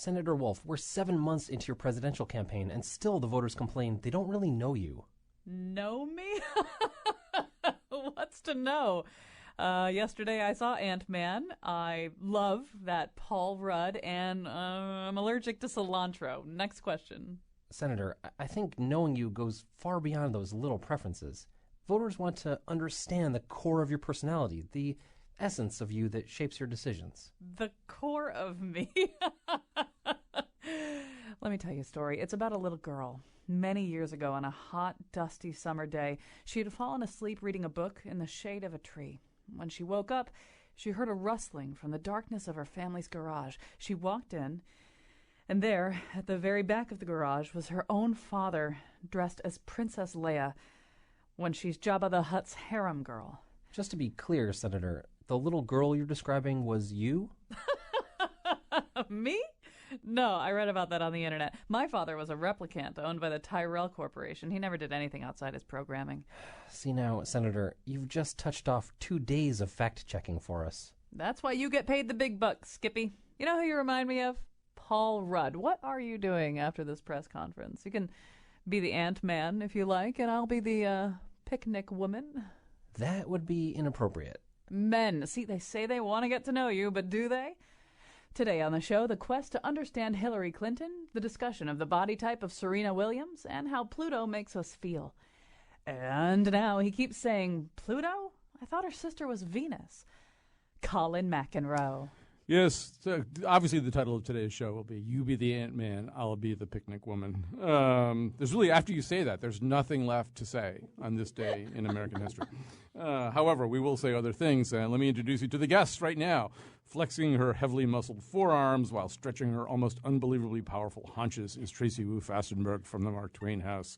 Senator Wolf, we're 7 months into your presidential campaign, and still the voters complain they don't really know you. Know me? What's to know? Yesterday I saw Ant-Man. I love that Paul Rudd, and I'm allergic to cilantro. Next question. Senator, I think knowing you goes far beyond those little preferences. Voters want to understand the core of your personality, the essence of you that shapes your decisions. The core of me? Let me tell you a story. It's about a little girl. Many years ago, on a hot, dusty summer day, she had fallen asleep reading a book in the shade of a tree. When she woke up, she heard a rustling from the darkness of her family's garage. She walked in, and there, at the very back of the garage, was her own father, dressed as Princess Leia, when she's Jabba the Hutt's harem girl. Just to be clear, Senator, the little girl you're describing was you? Me? No, I read about that on the internet. My father was a replicant owned by the Tyrell Corporation. He never did anything outside his programming. See now, Senator, you've just touched off 2 days of fact-checking for us. That's why you get paid the big bucks, Skippy. You know who you remind me of? Paul Rudd. What are you doing after this press conference? You can be the Ant-Man if you like, and I'll be the picnic woman. That would be inappropriate. Men. See, they say they want to get to know you, but do they? Today on the show, the quest to understand Hillary Clinton, the discussion of the body type of Serena Williams, and how Pluto makes us feel. And now he keeps saying, Pluto? I thought her sister was Venus. Colin McEnroe. Yes, so obviously the title of today's show will be You Be the Ant-Man, I'll Be the Picnic Woman. There's really, after you say that, there's nothing left to say on this day in American history. However, we will say other things, and let me introduce you to the guest right now. Flexing her heavily muscled forearms while stretching her almost unbelievably powerful haunches is Tracy Wu Fastenberg from the Mark Twain House.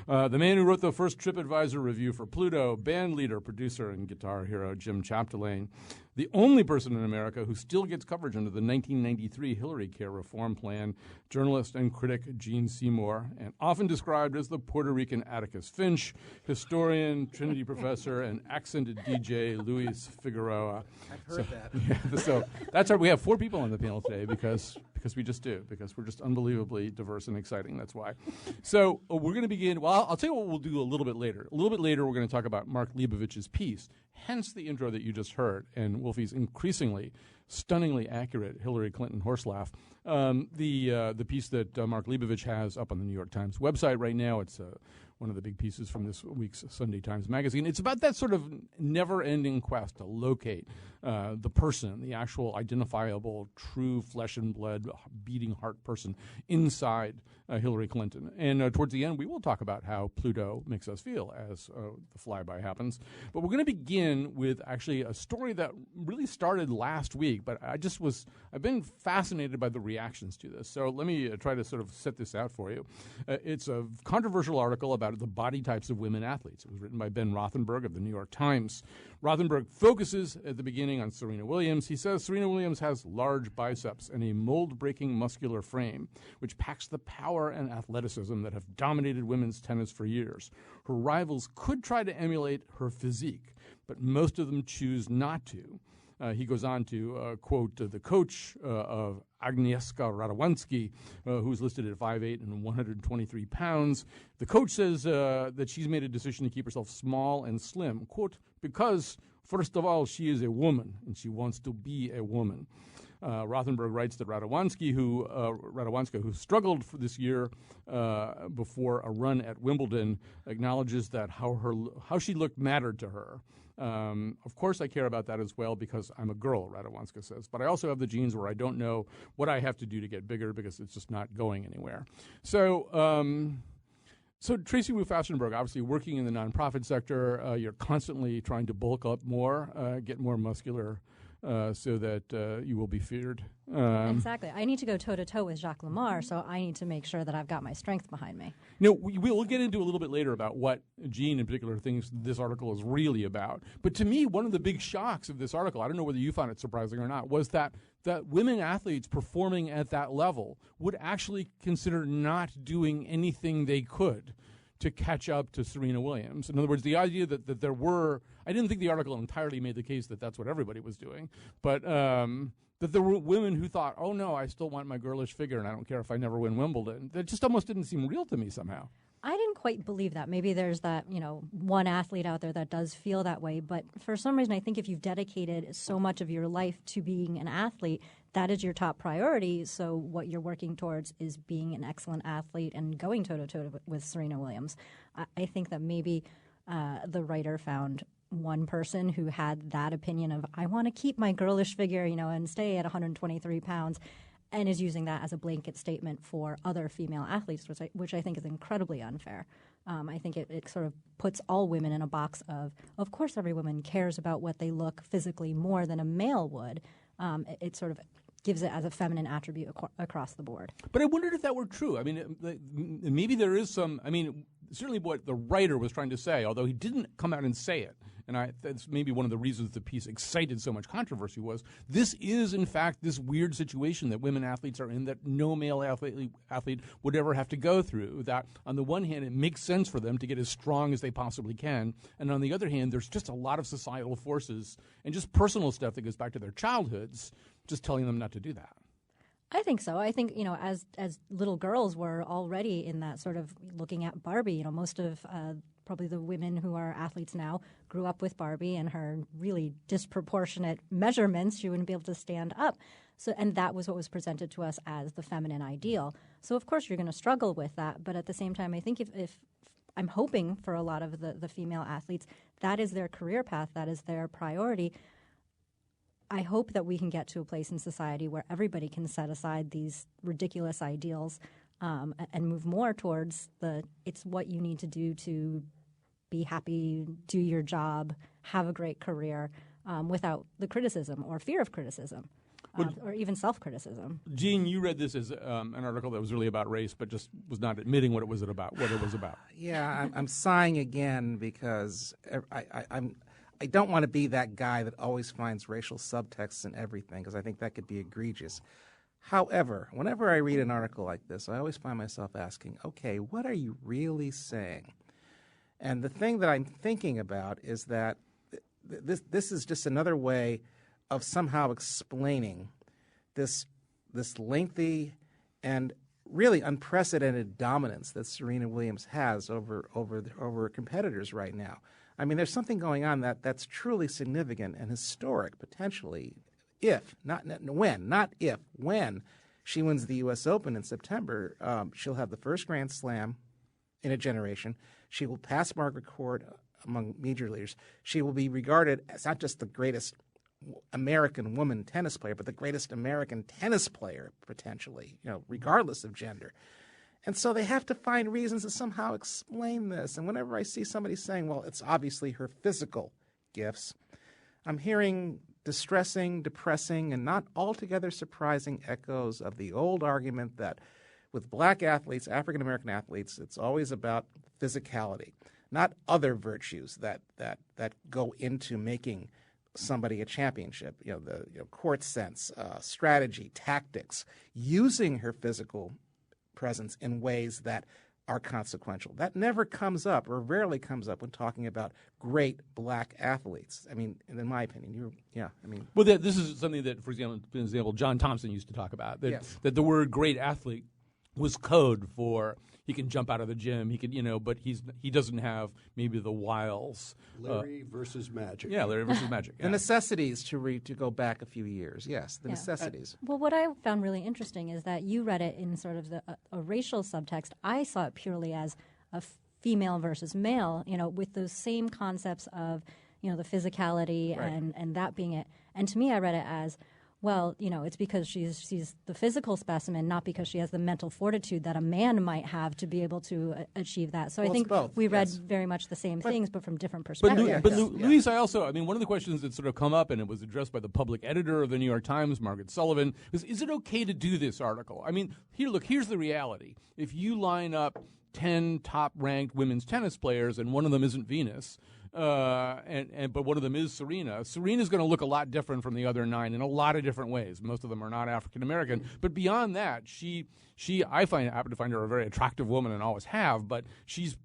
The man who wrote the first TripAdvisor review for Pluto, band leader, producer, and guitar hero Jim Chapdelaine. The only person in America who still gets coverage under the 1993 Hillary Care Reform Plan, journalist and critic Gene Seymour, and often described as the Puerto Rican Atticus Finch, historian, Trinity professor, and accented DJ Luis Figueroa. I've heard that. Yeah, so that's we have 4 people on the panel today because we just do, because we're just unbelievably diverse and exciting. That's why. So we're going to begin. Well, I'll tell you what we'll do a little bit later. A little bit later, we're going to talk about Mark Leibovich's piece, hence the intro that you just heard, and Wolfie's increasingly, stunningly accurate Hillary Clinton horse laugh. The piece that Mark Leibovich has up on the New York Times website right now. It's one of the big pieces from this week's Sunday Times Magazine. It's about that sort of never-ending quest to locate the person, the actual identifiable, true flesh and blood, beating heart person inside Hillary Clinton. And towards the end, we will talk about how Pluto makes us feel as the flyby happens. But we're going to begin with actually a story that really started last week, but I've been fascinated by the reactions to this. So let me try to sort of set this out for you. It's a controversial article about the body types of women athletes. It was written by Ben Rothenberg of the New York Times. Rothenberg focuses at the beginning on Serena Williams. He says Serena Williams has large biceps and a mold-breaking muscular frame, which packs the power and athleticism that have dominated women's tennis for years. Her rivals could try to emulate her physique, but most of them choose not to. He goes on to quote the coach of Agnieszka Radwanski, who's listed at 5'8" and 123 pounds. The coach says that she's made a decision to keep herself small and slim, quote, because, first of all, she is a woman, and she wants to be a woman. Rothenberg writes that Radwanska, who struggled for this year before a run at Wimbledon, acknowledges that how she looked mattered to her. Of course, I care about that as well because I'm a girl, Radwanska says. But I also have the genes where I don't know what I have to do to get bigger because it's just not going anywhere. So Tracy Wu Fastenberg, obviously working in the nonprofit sector, you're constantly trying to bulk up more, get more muscular, so that you will be feared. Exactly. I need to go toe-to-toe with Jacques Lamar, so I need to make sure that I've got my strength behind me. We'll get into a little bit later about what Gene in particular thinks this article is really about. But to me, one of the big shocks of this article, I don't know whether you found it surprising or not, was that women athletes performing at that level would actually consider not doing anything they could to catch up to Serena Williams. In other words, the idea that there were, I didn't think the article entirely made the case that that's what everybody was doing, but that there were women who thought, oh, no, I still want my girlish figure, and I don't care if I never win Wimbledon. That just almost didn't seem real to me somehow. I didn't quite believe that. Maybe there's that, one athlete out there that does feel that way. But for some reason, I think if you've dedicated so much of your life to being an athlete, that is your top priority. So what you're working towards is being an excellent athlete and going toe-to-toe with Serena Williams. I think that maybe the writer found one person who had that opinion of, I want to keep my girlish figure, and stay at 123 pounds. And is using that as a blanket statement for other female athletes, which I think is incredibly unfair. I think it sort of puts all women in a box of course every woman cares about what they look physically more than a male would. It sort of gives it as a feminine attribute across the board. But I wondered if that were true. I mean, maybe there is some, certainly what the writer was trying to say, although he didn't come out and say it. And that's maybe one of the reasons the piece excited so much controversy was this is, in fact, this weird situation that women athletes are in that no male athlete would ever have to go through. That, on the one hand, it makes sense for them to get as strong as they possibly can. And on the other hand, there's just a lot of societal forces and just personal stuff that goes back to their childhoods just telling them not to do that. I think so. I think, as little girls were already in that sort of looking at Barbie, most of probably the women who are athletes now grew up with Barbie and her really disproportionate measurements. She wouldn't be able to stand up. So, and that was what was presented to us as the feminine ideal. So, of course, you're going to struggle with that. But at the same time, I think if I'm hoping for a lot of the female athletes, that is their career path, that is their priority. I hope that we can get to a place in society where everybody can set aside these ridiculous ideals and move more towards it's what you need to do to be happy, do your job, have a great career without the criticism or fear of criticism or even self-criticism. Gene, you read this as an article that was really about race but just was not admitting what it was about. Yeah, I'm sighing again because I don't want to be that guy that always finds racial subtexts in everything because I think that could be egregious. However, whenever I read an article like this, I always find myself asking, okay, what are you really saying? And the thing that I'm thinking about is that this is just another way of somehow explaining this lengthy and really unprecedented dominance that Serena Williams has over competitors right now. I mean, there's something going on that's truly significant and historic, potentially, when she wins the U.S. Open in September. She'll have the first Grand Slam in a generation. She will pass Margaret Court among major leaders. She will be regarded as not just the greatest American woman tennis player, but the greatest American tennis player, potentially, regardless of gender. And so they have to find reasons to somehow explain this. And whenever I see somebody saying, well, it's obviously her physical gifts, I'm hearing distressing, depressing, and not altogether surprising echoes of the old argument that with black athletes, African-American athletes, it's always about physicality, not other virtues that go into making somebody a championship. The court sense, strategy, tactics, using her physical presence in ways that are consequential. That never comes up or rarely comes up when talking about great black athletes. I mean, in my opinion, Well, this is something that, for example, John Thompson used to talk about, that the word great athlete was code for he can jump out of the gym, he can, but he doesn't have maybe the wiles. Larry versus Magic. Yeah, Larry versus Magic. Yeah. The necessities to go back a few years. Yes, the necessities. Well, what I found really interesting is that you read it in sort of a racial subtext. I saw it purely as a female versus male, with those same concepts of, the physicality and that being it. And to me, I read it as, well, it's because she's the physical specimen, not because she has the mental fortitude that a man might have to be able to achieve that. So I think we read very much the same things, but from different perspectives. Louise, one of the questions that sort of come up, and it was addressed by the public editor of the New York Times, Margaret Sullivan, is it okay to do this article? I mean, here's the reality. If you line up 10 top-ranked women's tennis players and one of them isn't Venus, but one of them is Serena. Serena's going to look a lot different from the other 9 in a lot of different ways. Most of them are not African American, but beyond that, I happen to find her a very attractive woman and always have. But she's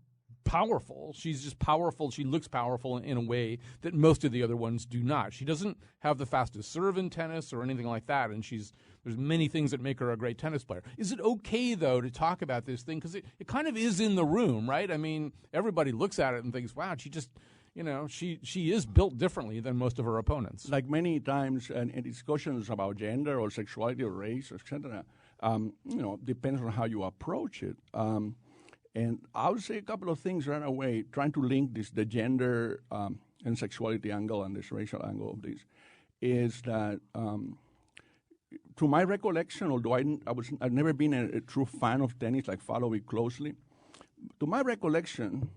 powerful. She's just powerful. She looks powerful in a way that most of the other ones do not. She doesn't have the fastest serve in tennis or anything like that, and there's many things that make her a great tennis player. Is it okay, though, to talk about this thing? Because it kind of is in the room, right? I mean, everybody looks at it and thinks, wow, she just, she is built differently than most of her opponents. Like many times in discussions about gender or sexuality or race, etc., depends on how you approach it. And I would say a couple of things right away, trying to link the gender and sexuality angle and this racial angle of this, is that to my recollection, although I've never been a true fan of tennis, like follow it closely, to my recollection,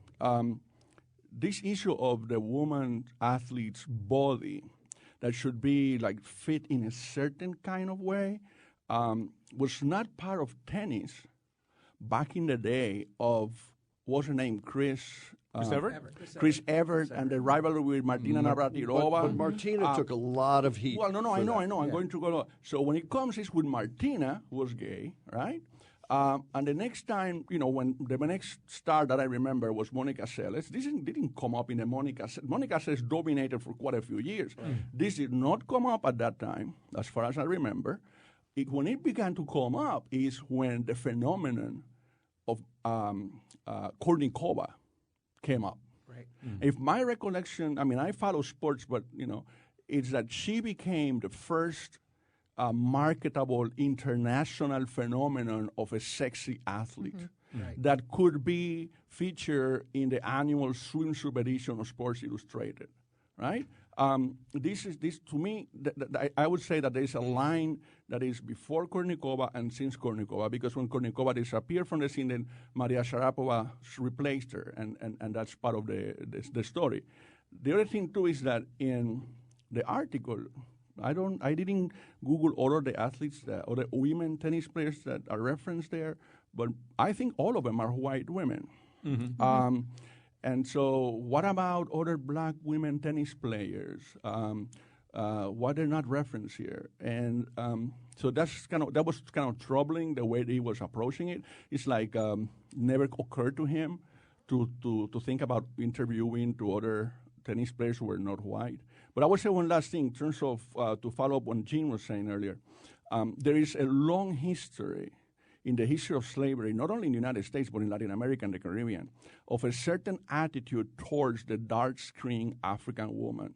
this issue of the woman athlete's body that should be like fit in a certain kind of way was not part of tennis back in the day of, what's her name, Chris Evert? Chris Evert and the rivalry with Martina Navratilova. But Martina took a lot of heat. Well, no, I know. I'm Yeah. going to go. So when it comes, it's with Martina, who was gay, right? And the next time, when the next star that I remember was Monica Seles, this didn't come up in a Monica Seles. Monica Seles dominated for quite a few years. Right. This did not come up at that time, as far as I remember. When it began to come up is when the phenomenon of Kornikova came up. Right. If my recollection, I follow sports, but, it's that she became the first marketable international phenomenon of a sexy athlete Right. that could be featured in the annual swimsuit edition of Sports Illustrated, right? This to me, I would say that there is a line that is before Kornikova and since Kornikova, because when Kornikova disappeared from the scene, then Maria Sharapova replaced her, and that's part of the story. The other thing too is that in the article, I didn't Google all of the athletes or the women tennis players that are referenced there, but I think all of them are white women. Mm-hmm. And so, what about other black women tennis players? Why they're not referenced here? And so that was kind of troubling the way he was approaching it. It's like never occurred to him to think about interviewing to other tennis players who were not white. But I would say one last thing in terms of to follow up on Gene was saying earlier. There is a long history in the history of slavery, not only in the United States, but in Latin America and the Caribbean, of a certain attitude towards the dark-skinned African woman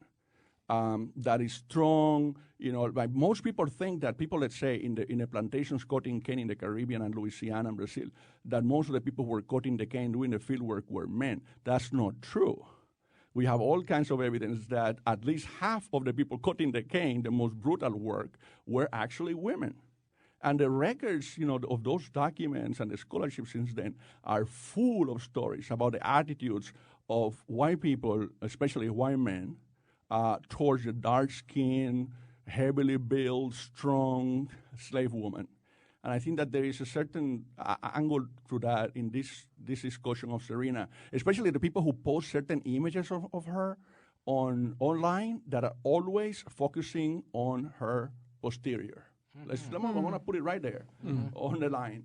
that is strong. Like most people think that people, let's say, in the plantations cutting cane in the Caribbean and Louisiana and Brazil, that most of the people who were cutting the cane, doing the field work, were men. That's not true. We have all kinds of evidence that at least half of the people cutting the cane, the most brutal work, were actually women. And the records, of those documents and the scholarship since then are full of stories about the attitudes of white people, especially white men, towards the dark-skinned, heavily built, strong slave woman. And I think that there is a certain angle to that in this discussion of Serena, especially the people who post certain images of her online that are always focusing on her posterior. I'm going to put it right there on the line.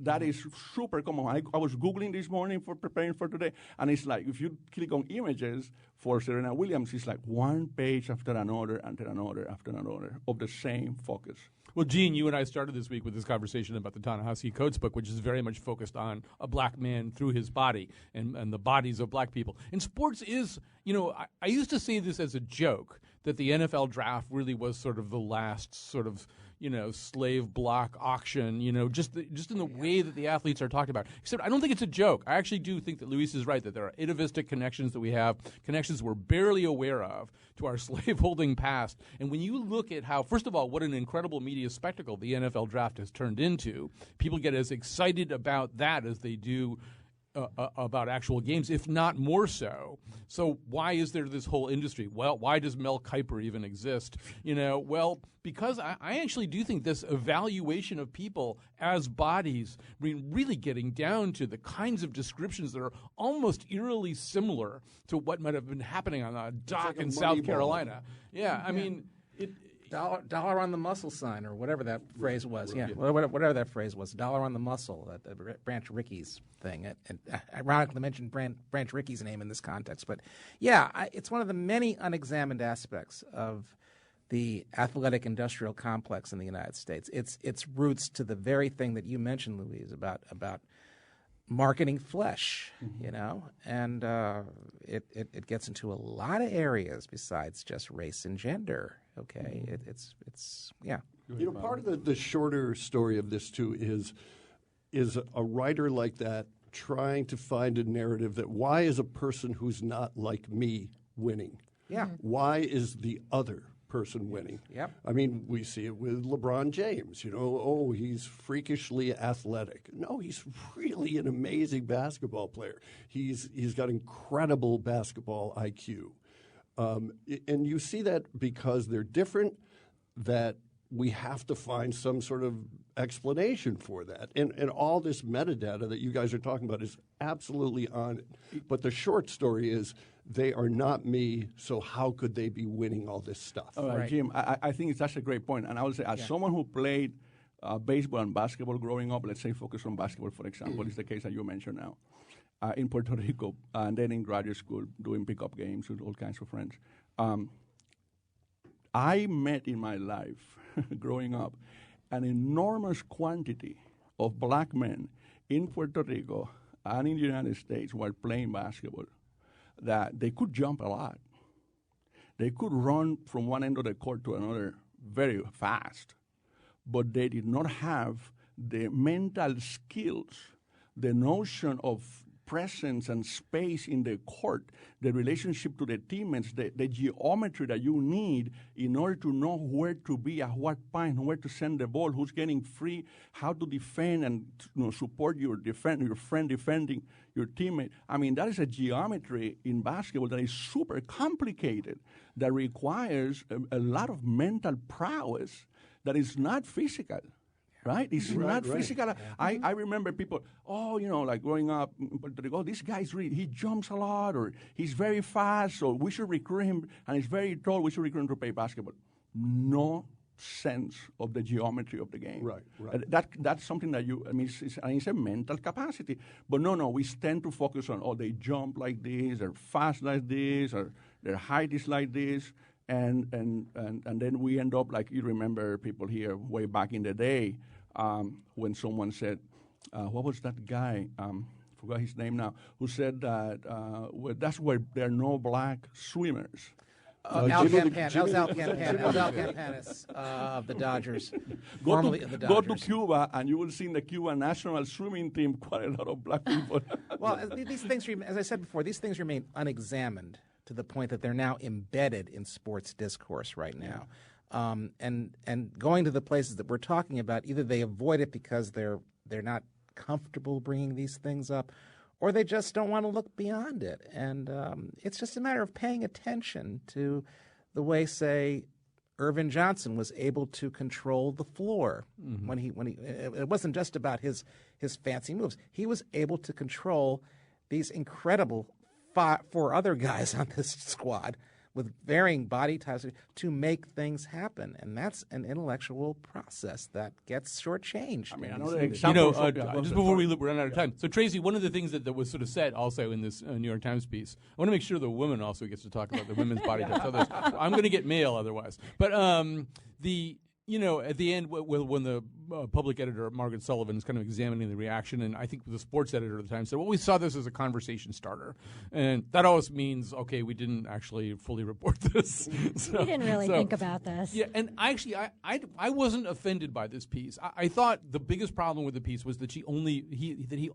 That is super common. I was Googling this morning for preparing for today, and it's like if you click on images for Serena Williams, it's like one page after another, after another, after another of the same focus. Well, Gene, you and I started this week with this conversation about the Ta-Nehisi Coates book, which is very much focused on a black man through his body and the bodies of black people. And sports is, I used to say this as a joke, that the NFL draft really was sort of the last sort of, slave block auction, just in the way that the athletes are talked about. Except I don't think it's a joke. I actually do think that Luis is right, that there are atavistic connections that we have, connections we're barely aware of to our slaveholding past. And when you look at how, first of all, what an incredible media spectacle the NFL draft has turned into, people get as excited about that as they do about actual games, if not more so. So why is there this whole industry? Well, why does Mel Kiper even exist? Well, because I actually do think this evaluation of people as bodies, really getting down to the kinds of descriptions that are almost eerily similar to what might have been happening on a dock in South Carolina. Yeah, I mean, Dollar on the muscle sign, or whatever that phrase was. Yeah, whatever that phrase was. Dollar on the muscle. Branch Rickey's thing. And ironically, mentioned Branch Rickey's name in this context. But yeah, it's one of the many unexamined aspects of the athletic industrial complex in the United States. Its roots to the very thing that you mentioned, Louise, about marketing flesh, and it gets into a lot of areas besides just race and gender. Okay, it's yeah. Part of the shorter story of this too is a writer like that trying to find a narrative that why is a person who's not like me winning? Yeah. Why is the other person winning? Yep. I mean, we see it with LeBron James. He's freakishly athletic. No, he's really an amazing basketball player. He's got incredible basketball IQ. And you see that because they're different, that we have to find some sort of explanation for that. And all this metadata that you guys are talking about is absolutely on it. But the short story is they are not me, so how could they be winning all this stuff? All right, Jim, I think that's a great point. And I would say, as someone who played baseball and basketball growing up, let's say focus on basketball, for example, is the case that you mentioned now, in Puerto Rico, and then in graduate school doing pickup games with all kinds of friends. I met in my life, growing up, an enormous quantity of black men in Puerto Rico and in the United States who are playing basketball, that they could jump a lot. They could run from one end of the court to another very fast, but they did not have the mental skills, the notion of presence and space in the court, the relationship to the teammates, the geometry that you need in order to know where to be at what point, where to send the ball, who's getting free, how to defend and support your friend defending your teammate. I mean, that is a geometry in basketball that is super complicated, that requires a lot of mental prowess that is not physical. Right? It's not physical. I remember people, like growing up, this guy's he jumps a lot, or he's very fast, so we should recruit him, and he's very tall, we should recruit him to play basketball. No sense of the geometry of the game. Right. That's something that it's a mental capacity. But no, we tend to focus on, they jump like this, they're fast like this, or their height is like this. And then we end up, like you remember people here way back in the day, when someone said, what was that guy? Forgot his name now. Who said that that's where there are no black swimmers. Al Campanis of the Dodgers, formerly of the Dodgers. Go to Cuba, and you will see in the Cuban national swimming team quite a lot of black people. Well, these things, as I said before, these things remain unexamined to the point that they're now embedded in sports discourse right now. And going to the places that we're talking about, either they avoid it because they're not comfortable bringing these things up, or they just don't want to look beyond it. And it's just a matter of paying attention to the way, say, Irvin Johnson was able to control the floor when he it wasn't just about his fancy moves. He was able to control these incredible four other guys on this squad with varying body types to make things happen, and that's an intellectual process that gets shortchanged. I mean, another example. Just before we run out of time, so Tracy, one of the things that was sort of said also in this New York Times piece, I want to make sure the woman also gets to talk about the women's body types. I'm going to get mail otherwise, but at the end, when the public editor, Margaret Sullivan, is kind of examining the reaction, and I think the sports editor at the time said, well, we saw this as a conversation starter. And that always means, okay, we didn't actually fully report this. We didn't really think about this. Yeah, and I wasn't offended by this piece. I thought the biggest problem with the piece was that he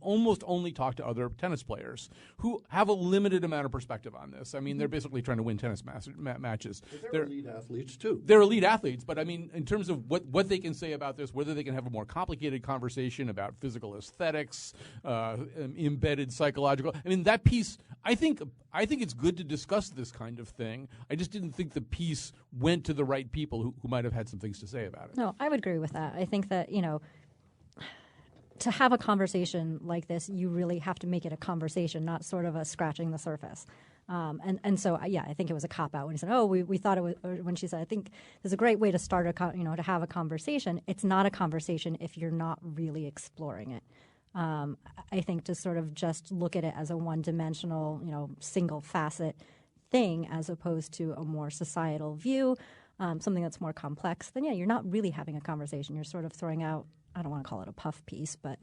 almost only talked to other tennis players who have a limited amount of perspective on this. I mean, they're basically trying to win tennis matches. They're elite athletes, too. They're elite athletes, but I mean, in terms of what they can say about this, whether they can have a more complicated conversation about physical aesthetics, embedded psychological. I mean, that piece, I think it's good to discuss this kind of thing. I just didn't think the piece went to the right people who might have had some things to say about it. No, I would agree with that. I think that, to have a conversation like this, you really have to make it a conversation, not sort of a scratching the surface. And so, yeah, I think it was a cop-out when he said, oh, we thought it was, or when she said, I think there's a great way to start to have a conversation. It's not a conversation if you're not really exploring it. I think to sort of just look at it as a one-dimensional, single facet thing as opposed to a more societal view, something that's more complex, then, yeah, you're not really having a conversation. You're sort of throwing out, I don't want to call it a puff piece, but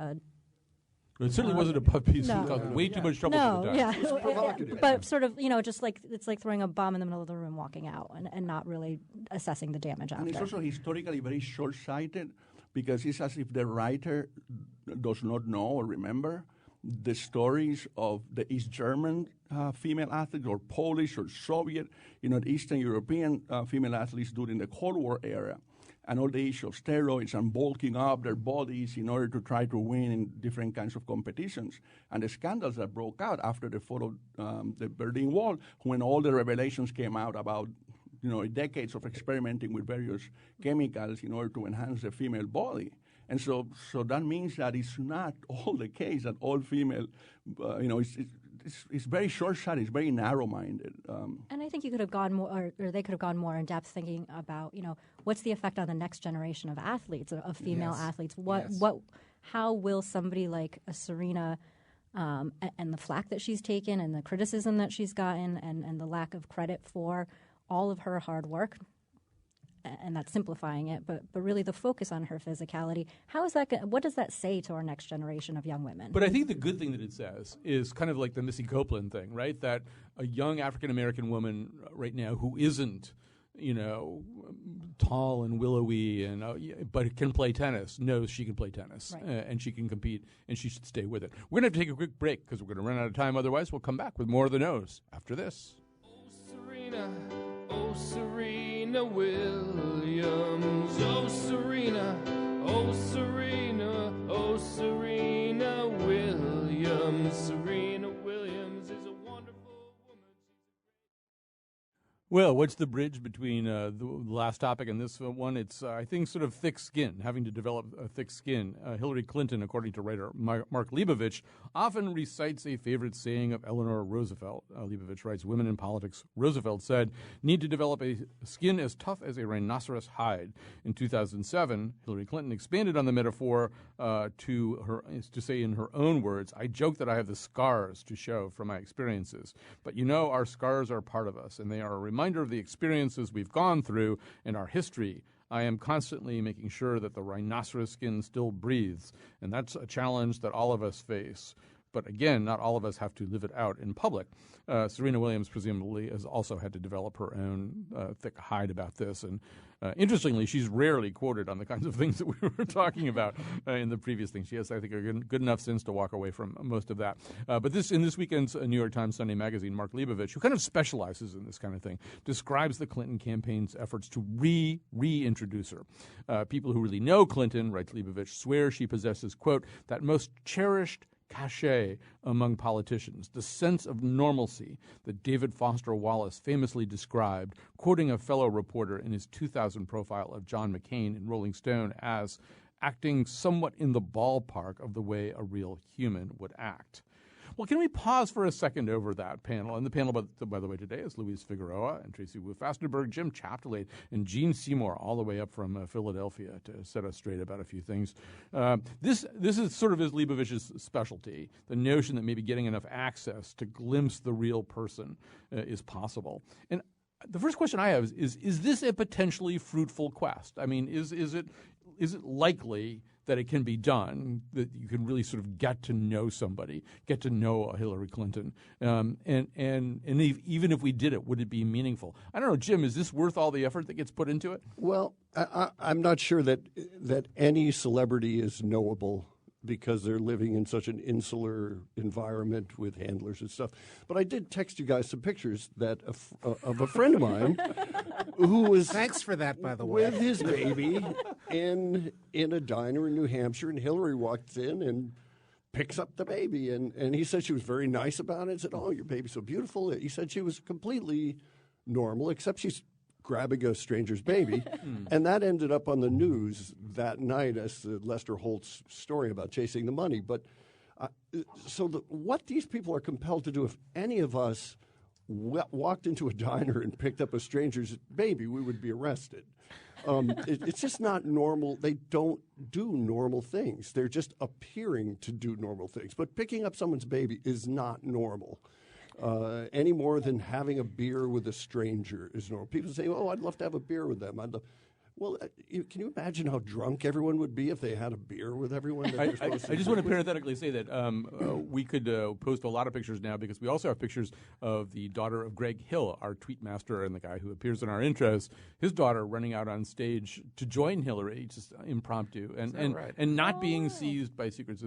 it certainly wasn't a puff piece. No. It caused way too much trouble for the yeah. Dutch. Provocative. But sort of, just like it's like throwing a bomb in the middle of the room, walking out, and not really assessing the damage after. And it's also historically very short-sighted because it's as if the writer does not know or remember the stories of the East German female athletes or Polish or Soviet, Eastern European female athletes during the Cold War era. And all the issue of steroids and bulking up their bodies in order to try to win in different kinds of competitions. And the scandals that broke out after the fall of the Berlin Wall, when all the revelations came out about decades of experimenting with various chemicals in order to enhance the female body. And so that means that it's not all the case that all female, it's very short-sighted, it's very narrow-minded. And I think you could have gone more, or they could have gone more in depth thinking about, what's the effect on the next generation of athletes, of female athletes? How will somebody like a Serena and the flack that she's taken and the criticism that she's gotten and the lack of credit for all of her hard work, and that's simplifying it, but really the focus on her physicality, how is that? What does that say to our next generation of young women? But I think the good thing that it says is kind of like the Missy Copeland thing, right? That a young African-American woman right now who isn't, tall and willowy but can play tennis, knows she can play tennis, right. And she can compete, and she should stay with it. We're going to have to take a quick break because we're going to run out of time. Otherwise, we'll come back with more of the Nose after this. Oh, Serena Williams, oh, Serena, oh, Serena, oh, Serena Williams. Serena Williams is a wonderful woman. Well, what's the bridge between the last topic and this one? It's, I think, sort of thick skin, having to develop a thick skin. Hillary Clinton, according to writer Mark Leibovich, often recites a favorite saying of Eleanor Roosevelt. Leibovich writes, women in politics, Roosevelt said, need to develop a skin as tough as a rhinoceros hide. In 2007, Hillary Clinton expanded on the metaphor to say in her own words, I joke that I have the scars to show from my experiences. But our scars are part of us, and they are a reminder of the experiences we've gone through in our history. I am constantly making sure that the rhinoceros skin still breathes, and that's a challenge that all of us face. But again, not all of us have to live it out in public. Serena Williams presumably has also had to develop her own thick hide about this. And interestingly, she's rarely quoted on the kinds of things that we were talking about in the previous thing. She has, I think, a good enough sense to walk away from most of that. But in this weekend's New York Times Sunday magazine, Mark Leibovich, who kind of specializes in this kind of thing, describes the Clinton campaign's efforts to reintroduce her. People who really know Clinton, writes Leibovich, swear she possesses, quote, that most cherished cachet among politicians, the sense of normalcy that David Foster Wallace famously described, quoting a fellow reporter in his 2000 profile of John McCain in Rolling Stone as acting somewhat in the ballpark of the way a real human would act. Well, can we pause for a second over that panel? And the panel, by the way, today is Luis Figueroa and Tracy Wu-Fastenberg, Jim Chapdelaine, and Gene Seymour, all the way up from Philadelphia to set us straight about a few things. This is sort of Leibovich's specialty, the notion that maybe getting enough access to glimpse the real person is possible. And the first question I have is this a potentially fruitful quest? I mean, is it likely that it can be done, that you can really sort of get to know somebody, get to know a Hillary Clinton, and even if we did it, would it be meaningful? I don't know, Jim, is this worth all the effort that gets put into it? Well, I'm not sure that any celebrity is knowable because they're living in such an insular environment with handlers and stuff. But I did text you guys some pictures of a friend of mine who was Thanks for that, by the way. with his baby in a diner in New Hampshire, and Hillary walks in and picks up the baby, and he said she was very nice about it. He said, "Oh, your baby's so beautiful." He said she was completely normal, except she's grabbing a stranger's baby. And that ended up on the news that night as the Lester Holtz story about chasing the money. But so what these people are compelled to do, if any of us walked into a diner and picked up a stranger's baby, we would be arrested. It's just not normal. They don't do normal things. They're just appearing to do normal things. But picking up someone's baby is not normal. Any more than having a beer with a stranger is normal. People say, "Oh, I'd love to have a beer with them." Well, can you imagine how drunk everyone would be if they had a beer with everyone? That I just want to parenthetically say that we could post a lot of pictures now because we also have pictures of the daughter of Greg Hill, our tweet master and the guy who appears in our intros, his daughter running out on stage to join Hillary, just impromptu, and not being seized by Secret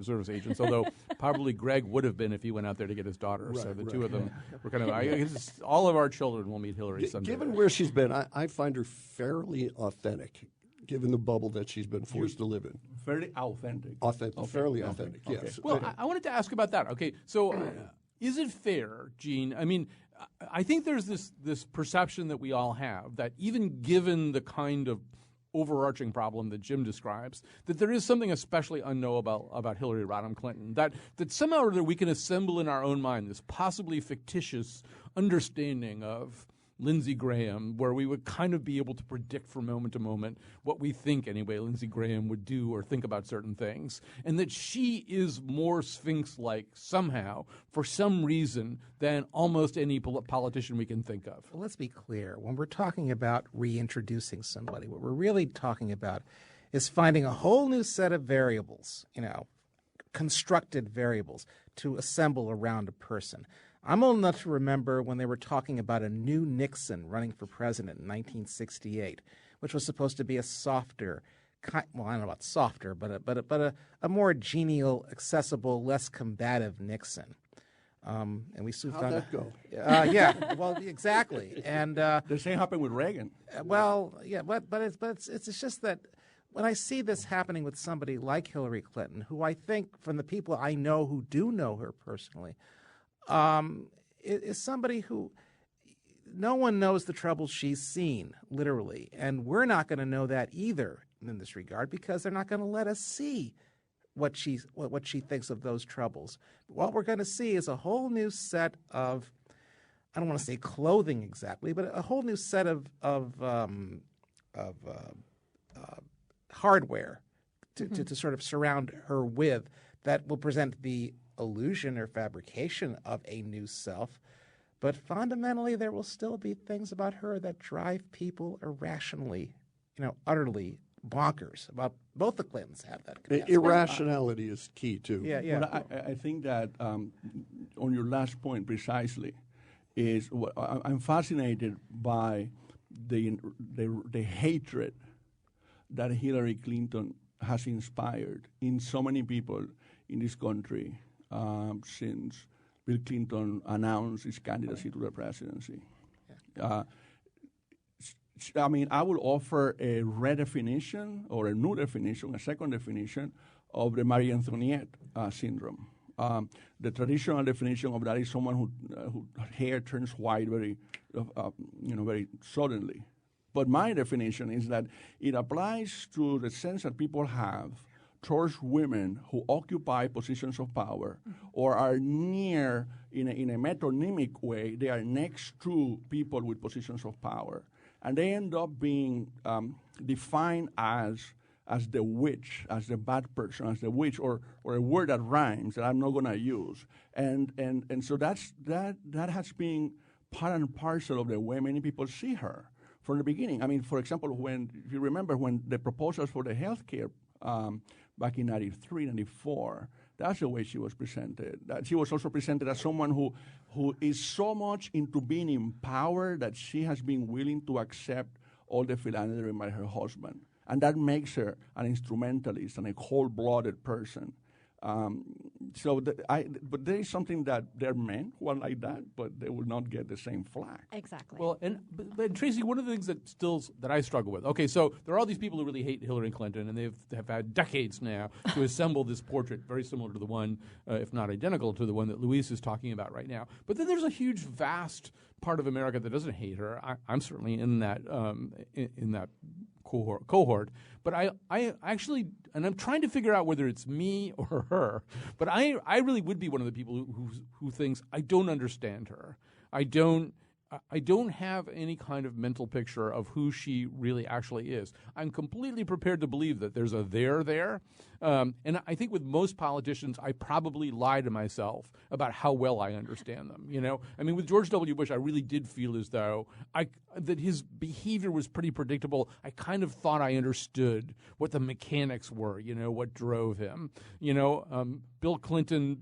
Service agents, although probably Greg would have been if he went out there to get his daughter. So the two of them were kind of, I guess all of our children will meet Hillary someday. Given where she's been, I find her fairly authentic, given the bubble that she's been forced to live in. Fairly authentic. Fairly authentic, okay. yes. Well, I wanted to ask about that. Okay, so is it fair, Gene? I mean, I think there's this perception that we all have that even given the kind of overarching problem that Jim describes, that there is something especially unknowable about Hillary Rodham Clinton, that somehow or other we can assemble in our own mind this possibly fictitious understanding of Lindsey Graham, where we would kind of be able to predict from moment to moment what we think, anyway, Lindsey Graham would do or think about certain things, and that she is more Sphinx-like somehow, for some reason, than almost any politician we can think of. Well, let's be clear. When we're talking about reintroducing somebody, what we're really talking about is finding a whole new set of variables, constructed variables to assemble around a person. I'm old enough to remember when they were talking about a new Nixon running for president in 1968, which was supposed to be a softer, I don't know about softer, but a more genial, accessible, less combative Nixon. And we soon How'd found that go? Yeah, well, exactly. And The same happened with Reagan. well, yeah, but it's just that when I see this happening with somebody like Hillary Clinton, who I think from the people I know who do know her personally, is somebody who no one knows the troubles she's seen, literally. And we're not going to know that either in this regard because they're not going to let us see what she thinks of those troubles. What we're going to see is a whole new set of, I don't want to say clothing exactly, but a whole new set of hardware to sort of surround her with that will present the illusion or fabrication of a new self. But fundamentally, there will still be things about her that drive people irrationally, utterly bonkers. About both the Clintons have that capacity. Irrationality is key, too. Yeah. Well, I think that on your last point precisely is I'm fascinated by the hatred that Hillary Clinton has inspired in so many people in this country since Bill Clinton announced his candidacy to the presidency. I mean, I will offer a redefinition or a new definition, a second definition of the Marie Antoinette syndrome. The traditional definition of that is someone whose hair turns white very suddenly. But my definition is that it applies to the sense that people have towards women who occupy positions of power or are near, in a metonymic way, they are next to people with positions of power. And they end up being defined as the witch, as the bad person, as the witch, or a word that rhymes that I'm not going to use. And so that has been part and parcel of the way many people see her from the beginning. I mean, for example, if you remember when the proposals for the health care back in 93, 94, that's the way she was presented. That she was also presented as someone who is so much into being in power that she has been willing to accept all the philandering by her husband. And that makes her an instrumentalist and a cold-blooded person. But there is something that there are men who are like that, but they will not get the same flack. Exactly. Well, but Tracy, one of the things that I struggle with. Okay, so there are all these people who really hate Hillary Clinton, and they have had decades now to assemble this portrait very similar to the one, if not identical to the one that Luis is talking about right now. But then there's a huge, vast part of America that doesn't hate her. I'm certainly in that cohort. But I actually, and I'm trying to figure out whether it's me or her, but I really would be one of the people who thinks I don't understand her. I don't have any kind of mental picture of who she really actually is. I'm completely prepared to believe that there's a there. And I think with most politicians, I probably lie to myself about how well I understand them. I mean, with George W. Bush, I really did feel as though that his behavior was pretty predictable. I kind of thought I understood what the mechanics were, what drove him. Bill Clinton,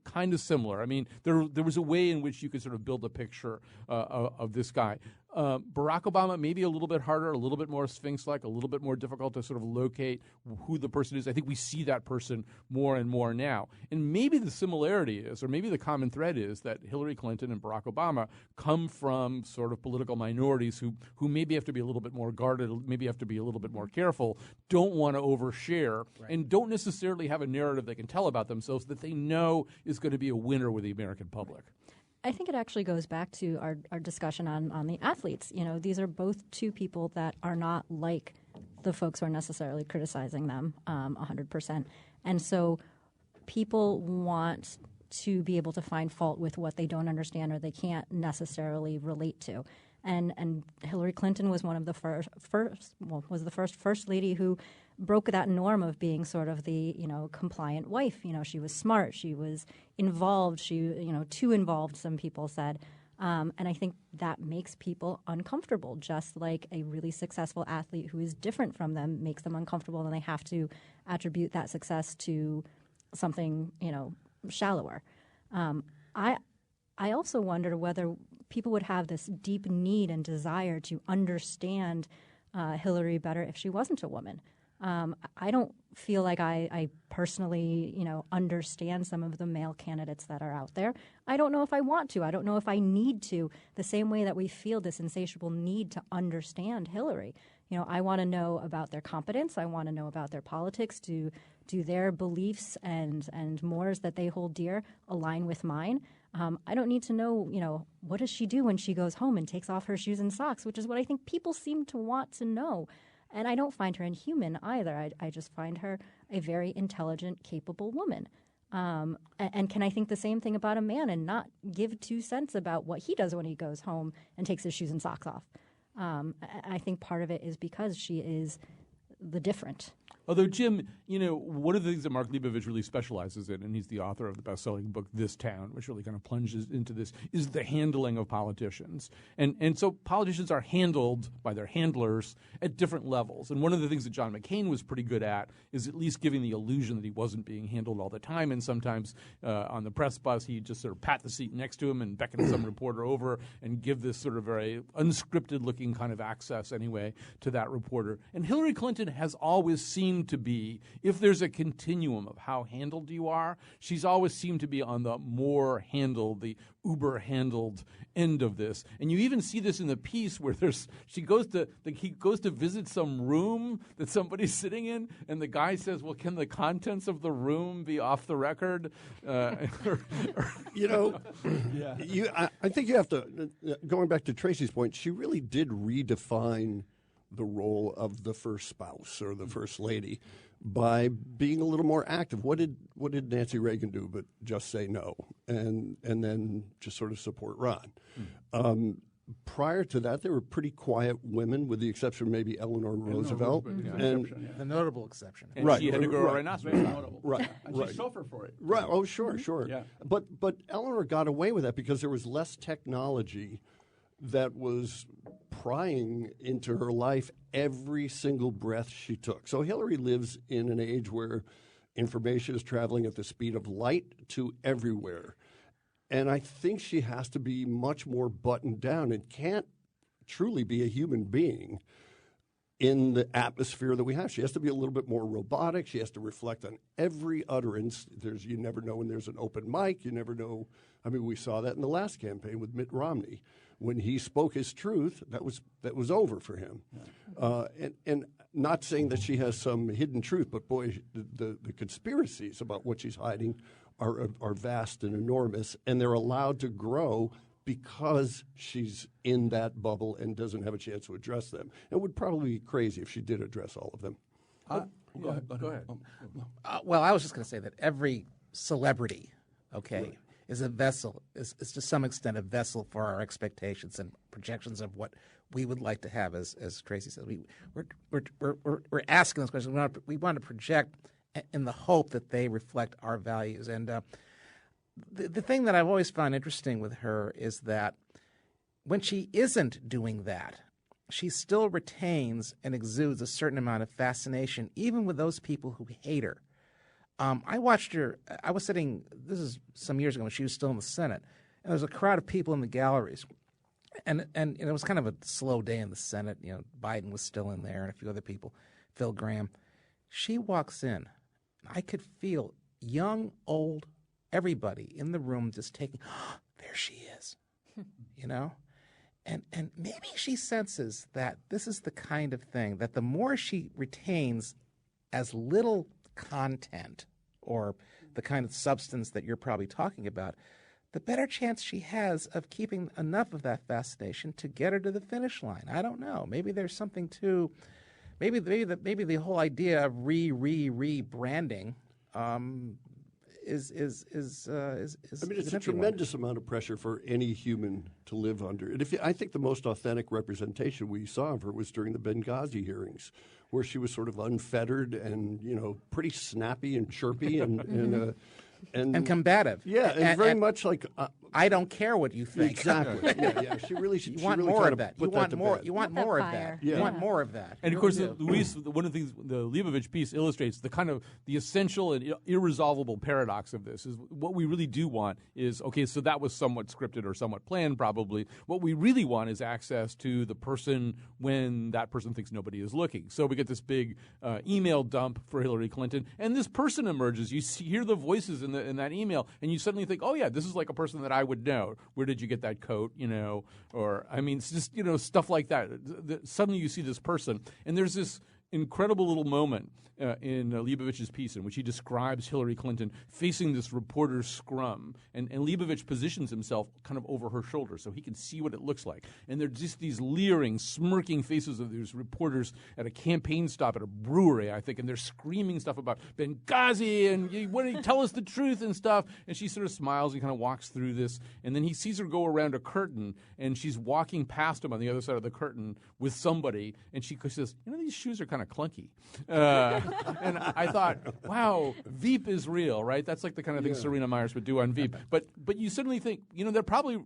kind of similar. I mean, there was a way in which you could sort of build a picture of this guy. Barack Obama, maybe a little bit harder, a little bit more Sphinx-like, a little bit more difficult to sort of locate who the person is. I think we see that person more and more now. And maybe the similarity is, or maybe the common thread is, that Hillary Clinton and Barack Obama come from sort of political minorities who maybe have to be a little bit more guarded, maybe have to be a little bit more careful, don't want to overshare, and don't necessarily have a narrative they can tell about themselves that they know is going to be a winner with the American public. I think it actually goes back to our discussion on the athletes. These are both two people that are not like the folks who are necessarily criticizing them 100%. And so people want to be able to find fault with what they don't understand or they can't necessarily relate to. And Hillary Clinton was one of the first lady who broke that norm of being sort of the, compliant wife. She was smart, she was involved, too involved, some people said. And I think that makes people uncomfortable, just like a really successful athlete who is different from them makes them uncomfortable, and they have to attribute that success to something, shallower. I also wonder whether people would have this deep need and desire to understand Hillary better if she wasn't a woman. I don't feel like I personally, understand some of the male candidates that are out there. I don't know if I want to. I don't know if I need to, the same way that we feel this insatiable need to understand Hillary. I want to know about their competence. I want to know about their politics. Do their beliefs and mores that they hold dear align with mine? I don't need to know, what does she do when she goes home and takes off her shoes and socks, which is what I think people seem to want to know. And I don't find her inhuman either. I just find her a very intelligent, capable woman. And can I think the same thing about a man and not give 2 cents about what he does when he goes home and takes his shoes and socks off? I think part of it is because she is the different. Although, Jim, one of the things that Mark Leibovich really specializes in, and he's the author of the best-selling book This Town, which really kind of plunges into this, is the handling of politicians. And so politicians are handled by their handlers at different levels. And one of the things that John McCain was pretty good at is at least giving the illusion that he wasn't being handled all the time. And sometimes on the press bus, he'd just sort of pat the seat next to him and beckon some reporter over and give this sort of very unscripted-looking kind of access, anyway, to that reporter. And Hillary Clinton has always seemed to be, if there's a continuum of how handled you are, she's always seemed to be on the more handled, the uber-handled end of this. And you even see this in the piece where he goes to visit some room that somebody's sitting in, and the guy says, well, can the contents of the room be off the record? I think you have to, going back to Tracy's point, she really did redefine the role of the first spouse or the first lady by being a little more active. What did Nancy Reagan do but just say no and then just sort of support Ron? Prior to that, there were pretty quiet women, with the exception of maybe Eleanor Roosevelt. The notable exception. And she had to grow a rhinoceros. Right. And she suffered for it. Right. Oh, sure. Yeah. But Eleanor got away with that because there was less technology that was prying into her life every single breath she took. So Hillary lives in an age where information is traveling at the speed of light to everywhere. And I think she has to be much more buttoned down and can't truly be a human being in the atmosphere that we have. She has to be a little bit more robotic. She has to reflect on every utterance. You never know when there's an open mic. You never know. I mean, we saw that in the last campaign with Mitt Romney. When he spoke his truth, that was over for him. And not saying that she has some hidden truth, but boy, the conspiracies about what she's hiding are vast and enormous, and they're allowed to grow because she's in that bubble and doesn't have a chance to address them. It would probably be crazy if she did address all of them. Go ahead. Well, I was just going to say that every celebrity, is a vessel, is to some extent a vessel for our expectations and projections of what we would like to have. As Tracy says, we're asking those questions. We want to project in the hope that they reflect our values. And the thing that I've always found interesting with her is that when she isn't doing that, she still retains and exudes a certain amount of fascination, even with those people who hate her. I watched her. I was sitting. This is some years ago when she was still in the Senate, and there was a crowd of people in the galleries, and it was kind of a slow day in the Senate. You know, Biden was still in there, and a few other people, Phil Graham. She walks in, and I could feel young, old, everybody in the room just taking. Oh, there she is, you know. And maybe she senses that this is the kind of thing that the more she retains as little content or the kind of substance that you're probably talking about, the better chance she has of keeping enough of that fascination to get her to the finish line. I don't know. Maybe there's something to maybe the whole idea of rebranding is I mean, it's a tremendous amount of pressure for any human to live under. And I think the most authentic representation we saw of her was during the Benghazi hearings, where she was sort of unfettered and, you know, pretty snappy and chirpy and combative. Yeah, and very much like I don't care what you think. Exactly. yeah. She really. You want more of that. You want more. You want more of that. Yeah. You want more of that. And of course, Luis, one of the things the Leibovich piece illustrates the kind of the essential and irresolvable paradox of this is what we really do want is, okay, so that was somewhat scripted or somewhat planned probably. What we really want is access to the person when that person thinks nobody is looking. So we get this big email dump for Hillary Clinton, and this person emerges. You hear the voices in that email, and you suddenly think, oh yeah, this is like a person that I would know. Where did you get that coat? You know, or I mean, it's just, you know, stuff like that. Suddenly you see this person, and there's this incredible little moment in Leibovich's piece in which he describes Hillary Clinton facing this reporter's scrum, and Leibovich positions himself kind of over her shoulder so he can see what it looks like. And they're just these leering, smirking faces of these reporters at a campaign stop at a brewery, I think, and they're screaming stuff about Benghazi and what do you tell us the truth and stuff. And she sort of smiles and kind of walks through this, and then he sees her go around a curtain, and she's walking past him on the other side of the curtain with somebody, and she says, you know, these shoes are kind of clunky. And I thought, wow, Veep is real, right? That's like the kind of thing Serena Myers would do on Veep. But you suddenly think, you know, they're probably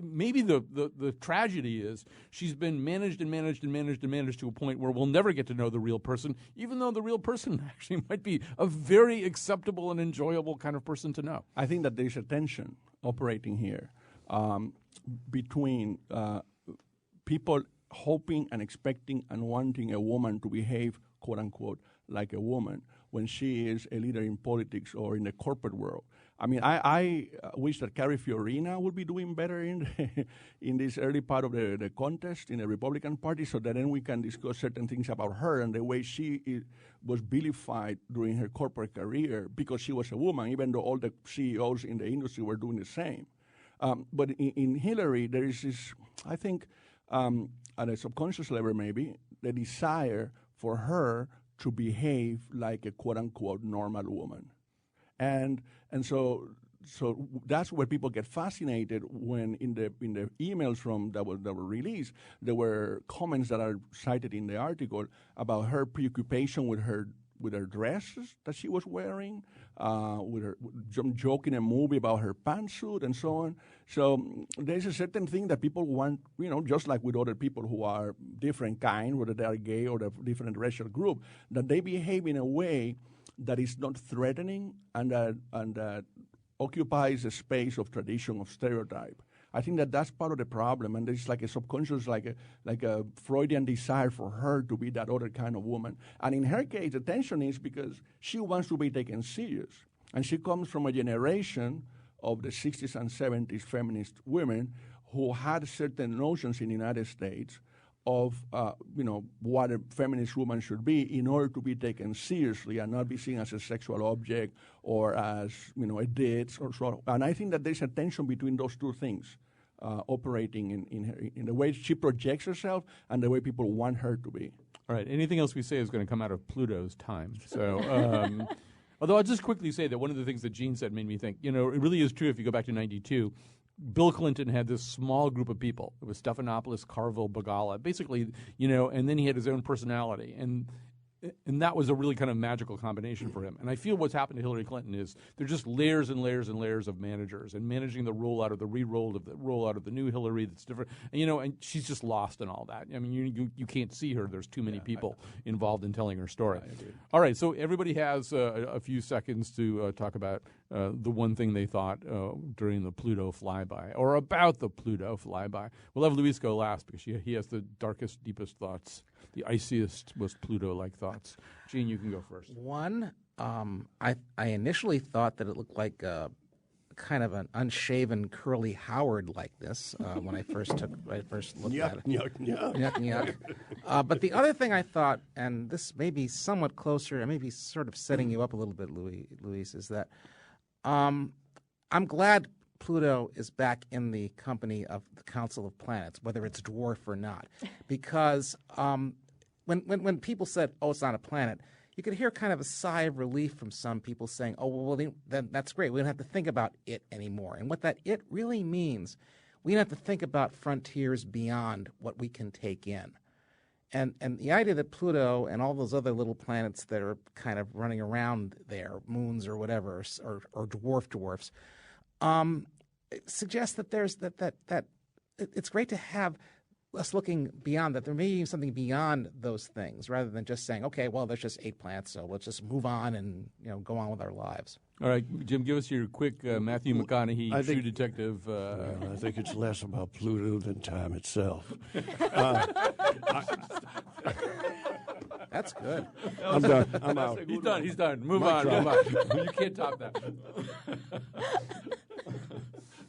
maybe the tragedy is she's been managed to a point where we'll never get to know the real person, even though the real person actually might be a very acceptable and enjoyable kind of person to know. I think that there's a tension operating here between people hoping and expecting and wanting a woman to behave, quote unquote, like a woman when she is a leader in politics or in the corporate world. I mean, I wish that Carrie Fiorina would be doing better in this early part of the contest in the Republican Party, so that then we can discuss certain things about her and the way she was vilified during her corporate career because she was a woman, even though all the CEOs in the industry were doing the same. But in Hillary, there is this, I think, at a subconscious level maybe, the desire for her to behave like a quote-unquote normal woman. And so that's where people get fascinated when in the emails that were released, there were comments that are cited in the article about her preoccupation with her dresses that she was wearing, with her joking in a movie about her pantsuit and so on. So there's a certain thing that people want, you know, just like with other people who are different kind, whether they are gay or a different racial group, that they behave in a way that is not threatening and that occupies a space of tradition, of stereotype. I think that that's part of the problem, and there's like a subconscious, like a Freudian desire for her to be that other kind of woman. And in her case, the tension is because she wants to be taken serious, and she comes from a generation of the 60s and 70s feminist women who had certain notions in the United States of what a feminist woman should be in order to be taken seriously and not be seen as a sexual object or as a ditz or so. And I think that there's a tension between those two things operating in the way she projects herself and the way people want her to be. All right. Anything else we say is going to come out of Pluto's time. So Although I'll just quickly say that one of the things that Gene said made me think, it really is true if you go back to 92. Bill Clinton had this small group of people. It was Stephanopoulos, Carville, Begala, basically, and then he had his own personality. And that was a really kind of magical combination for him. And I feel what's happened to Hillary Clinton is there's just layers and layers and layers of managers and managing the rollout of the rollout of the new Hillary that's different. And, and she's just lost in all that. I mean, you can't see her. There's too many people involved in telling her story. All right, so everybody has a few seconds to talk about the one thing they thought during the Pluto flyby or about the Pluto flyby. We'll have Luis go last because he has the darkest, deepest thoughts. The iciest, most Pluto-like thoughts. Gene, you can go first. One, I initially thought that it looked like kind of an unshaven Curly Howard likeness when I first looked at it. Yuck. But the other thing I thought, and this may be somewhat closer, I may be sort of setting you up a little bit, Luis, is that I'm glad Pluto is back in the company of the Council of Planets, whether it's dwarf or not, because when people said, "Oh, it's not a planet," you could hear kind of a sigh of relief from some people saying, "Oh, well, then that's great. We don't have to think about it anymore." And what that "it" really means, we don't have to think about frontiers beyond what we can take in. And the idea that Pluto and all those other little planets that are kind of running around there, moons or whatever, or dwarfs. Suggests that there's that it's great to have us looking beyond that. There may be something beyond those things, rather than just saying, okay, well, there's just 8 planets, so let's just move on and go on with our lives. All right, Jim, give us your quick Matthew McConaughey True Detective. I think it's less about Pluto than time itself. That's good. I'm done. I'm out. He's done. Move on. You can't top that.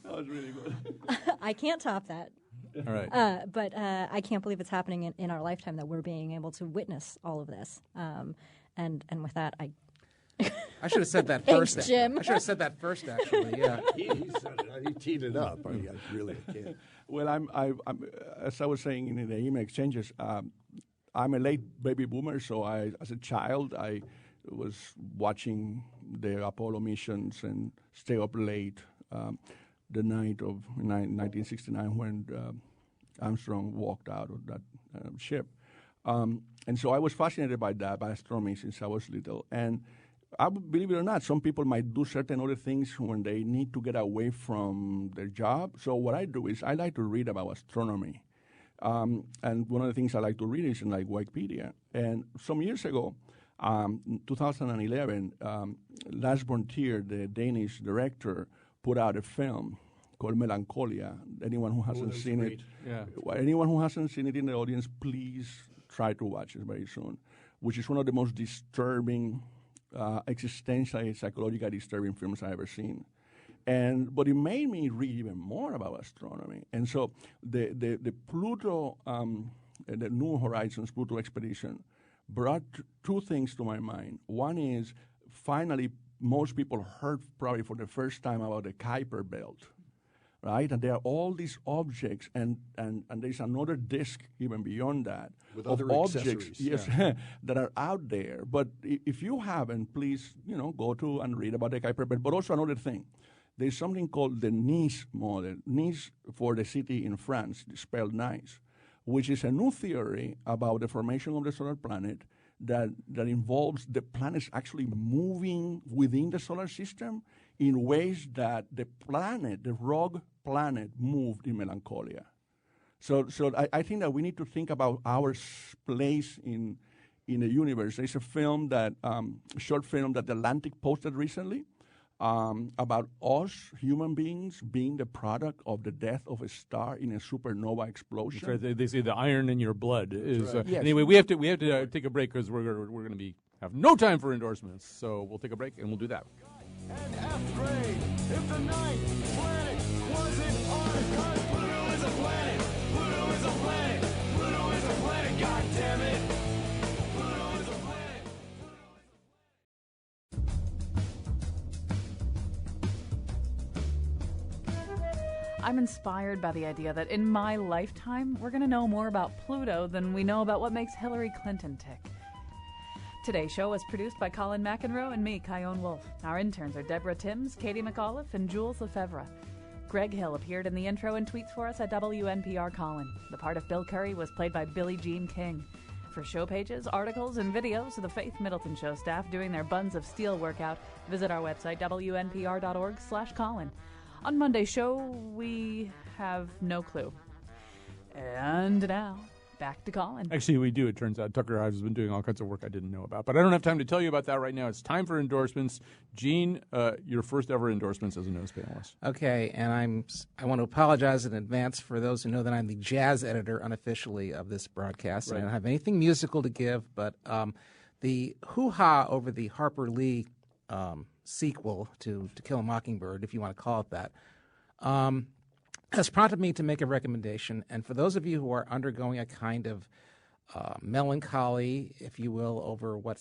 That was really good. I can't top that. All right. But I can't believe it's happening in our lifetime that we're being able to witness all of this. And with that, I should have said that Thanks, first. Jim. I should have said that first, actually. Yeah. He said it. He teed it up. I really can't. Well, I'm as I was saying in the email exchanges, I'm a late baby boomer, so as a child, I was watching the Apollo missions and stay up late the night of 1969 when Armstrong walked out of that ship. And so I was fascinated by that, by astronomy, since I was little. And believe it or not, some people might do certain other things when they need to get away from their job. So what I do is I like to read about astronomy. And one of the things I like to read is in Wikipedia. And some years ago, 2011, Lars von Trier, the Danish director, put out a film called Melancholia. Anyone who hasn't seen it, anyone who hasn't seen it in the audience, please try to watch it very soon. Which is one of the most disturbing, existentially, psychologically disturbing films I've ever seen. But it made me read even more about astronomy. And so the Pluto, the New Horizons Pluto expedition brought two things to my mind. One is finally most people heard probably for the first time about the Kuiper Belt, right? And there are all these objects, and there's another disk even beyond that with of other objects, accessories, yes, that are out there. But if you haven't, please, go to and read about the Kuiper Belt. But also another thing, there's something called the Nice model. Nice for the city in France, spelled nice, which is a new theory about the formation of the solar planet that involves the planets actually moving within the solar system in ways that the rogue planet, moved in Melancholia. So I think that we need to think about our place in the universe. There's a film short film that the Atlantic posted recently about us, human beings, being the product of the death of a star in a supernova explosion. That's right. They say the iron in your blood is. right. Yes. Anyway, we have to take a break because we're going to have no time for endorsements. So we'll take a break and we'll do that. And F grade, if the ninth planet wasn't Earth, 'cause Pluto is a planet. Pluto is a planet. Pluto is a planet. God damn it. Pluto is a planet. I'm inspired by the idea that in my lifetime, we're going to know more about Pluto than we know about what makes Hillary Clinton tick. Today's show was produced by Colin McEnroe and me, Kyone Wolfe. Our interns are Deborah Timms, Katie McAuliffe, and Jules Lefebvre. Greg Hill appeared in the intro and tweets for us at WNPR Colin. The part of Bill Curry was played by Billie Jean King. For show pages, articles, and videos of the Faith Middleton Show staff doing their Buns of Steel workout, visit our website, wnpr.org/Colin. On Monday's show, we have no clue. And now, back to Colin. Actually, we do. It turns out Tucker Ives has been doing all kinds of work I didn't know about. But I don't have time to tell you about that right now. It's time for endorsements. Gene, your first ever endorsements as a nose panelist. Okay, and I want to apologize in advance for those who know that I'm the jazz editor unofficially of this broadcast. Right. I don't have anything musical to give, but the hoo-ha over the Harper Lee sequel to Kill a Mockingbird, if you want to call it that, has prompted me to make a recommendation. And for those of you who are undergoing a kind of melancholy, if you will, over what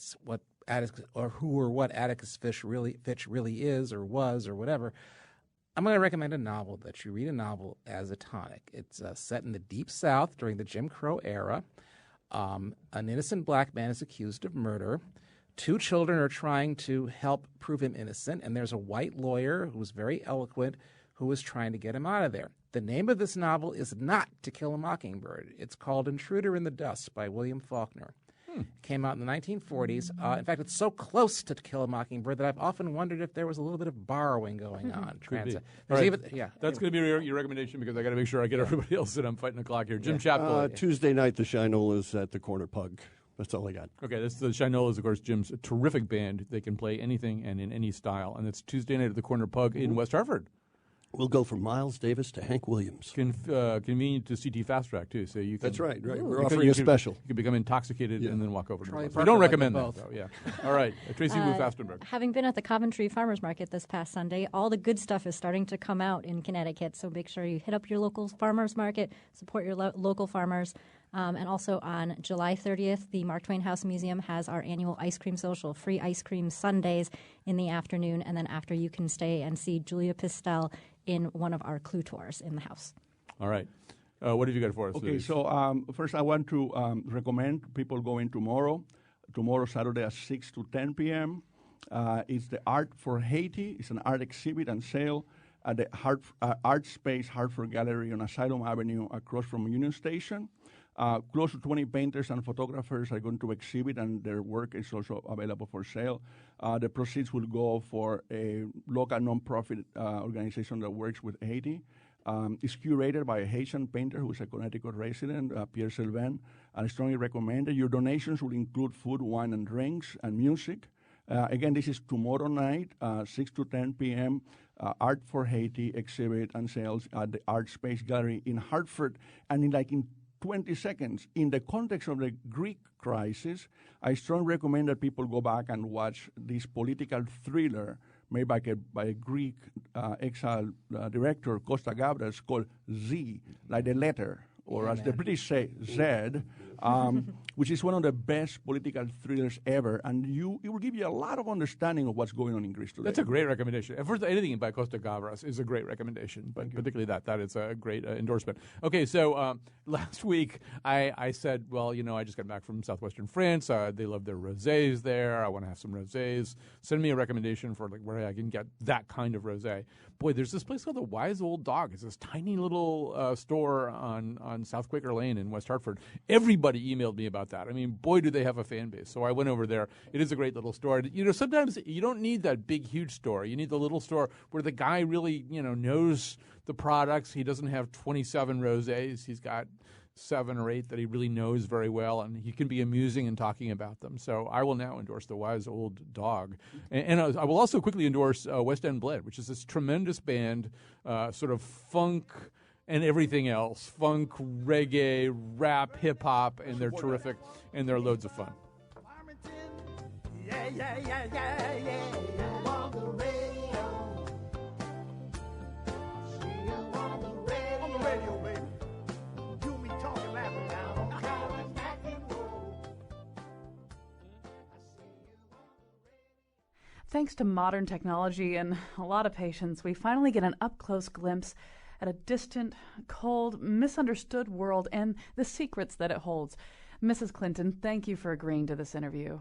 Atticus Fitch really is or was or whatever, I'm going to recommend a novel that you read a novel as a tonic. It's set in the Deep South during the Jim Crow era. An innocent black man is accused of murder. 2 children are trying to help prove him innocent, and there's a white lawyer who's very eloquent who is trying to get him out of there. The name of this novel is not To Kill a Mockingbird. It's called Intruder in the Dust by William Faulkner. It came out in the 1940s. In fact, it's so close to Kill a Mockingbird that I've often wondered if there was a little bit of borrowing going on. Could be. There's Right. even- That's going to be your recommendation because I got to make sure I get everybody else that I'm fighting the clock here. Jim Chapel. Tuesday night, the Shinolas at the Corner Pug. That's all I got. Okay, this is the Shinolas, of course, Jim's a terrific band. They can play anything and in any style. And it's Tuesday night at the Corner Pug in West Hartford. We'll go from Miles Davis to Hank Williams. Convenient to CT Fast Track, too. So you can, That's right. We're you offering a can- special. You can become intoxicated and then walk over to Trolley the bus. We Parker don't like recommend them that, both. though. Yeah. All right. Tracy Wu Fastenberg. Having been at the Coventry Farmers Market this past Sunday, all the good stuff is starting to come out in Connecticut. So make sure you hit up your local farmers market, support your local farmers. And also on July 30th, the Mark Twain House Museum has our annual ice cream social, free ice cream Sundays in the afternoon. And then after, you can stay and see Julia Pistel in one of our clue tours in the house. All right. What have you got for us? Okay, so first I want to recommend people going tomorrow, Saturday at 6 to 10 p.m. It's the Art for Haiti. It's an art exhibit and sale at the Art Space Hartford Gallery on Asylum Avenue across from Union Station. Close to 20 painters and photographers are going to exhibit, and their work is also available for sale. The proceeds will go for a local nonprofit organization that works with Haiti. It's curated by a Haitian painter who is a Connecticut resident, Pierre Sylvain, and I strongly recommend it. Your donations will include food, wine, and drinks, and music. Again, this is tomorrow night, 6 to 10 p.m., Art for Haiti exhibit and sales at the Art Space Gallery in Hartford. And in 20 seconds, in the context of the Greek crisis, I strongly recommend that people go back and watch this political thriller made by a Greek exile director, Costa Gavras, called Z, like the letter, or as the British say, Z, which is one of the best political thrillers ever, and it will give you a lot of understanding of what's going on in Greece today. That's a great recommendation. First, anything by Costa Gavras is a great recommendation, but particularly that is a great endorsement. Okay, so last week I said, well, I just got back from southwestern France. They love their rosés there. I want to have some rosés. Send me a recommendation for where I can get that kind of rosé. Boy, there's this place called the Wise Old Dog. It's this tiny little store on South Quaker Lane in West Hartford. Everybody emailed me about that. I mean, boy, do they have a fan base. So I went over there. It is a great little store. Sometimes you don't need that big, huge store. You need the little store where the guy really, knows the products. He doesn't have 27 rosés. He's got 7 or 8 that he really knows very well, and he can be amusing in talking about them. So I will now endorse the Wise Old Dog. And I will also quickly endorse West End Bled, which is this tremendous band, sort of funk and everything else. Funk, reggae, rap, hip-hop, and they're terrific, and they're loads of fun. Yeah, yeah, yeah, yeah, yeah. You on the radio. See you on the radio. On the radio, baby. You me talking, laughing down on Colin McEnroe. Thanks to modern technology and a lot of patience, we finally get an up-close glimpse at a distant, cold, misunderstood world and the secrets that it holds. Mrs. Clinton, thank you for agreeing to this interview.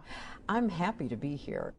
I'm happy to be here.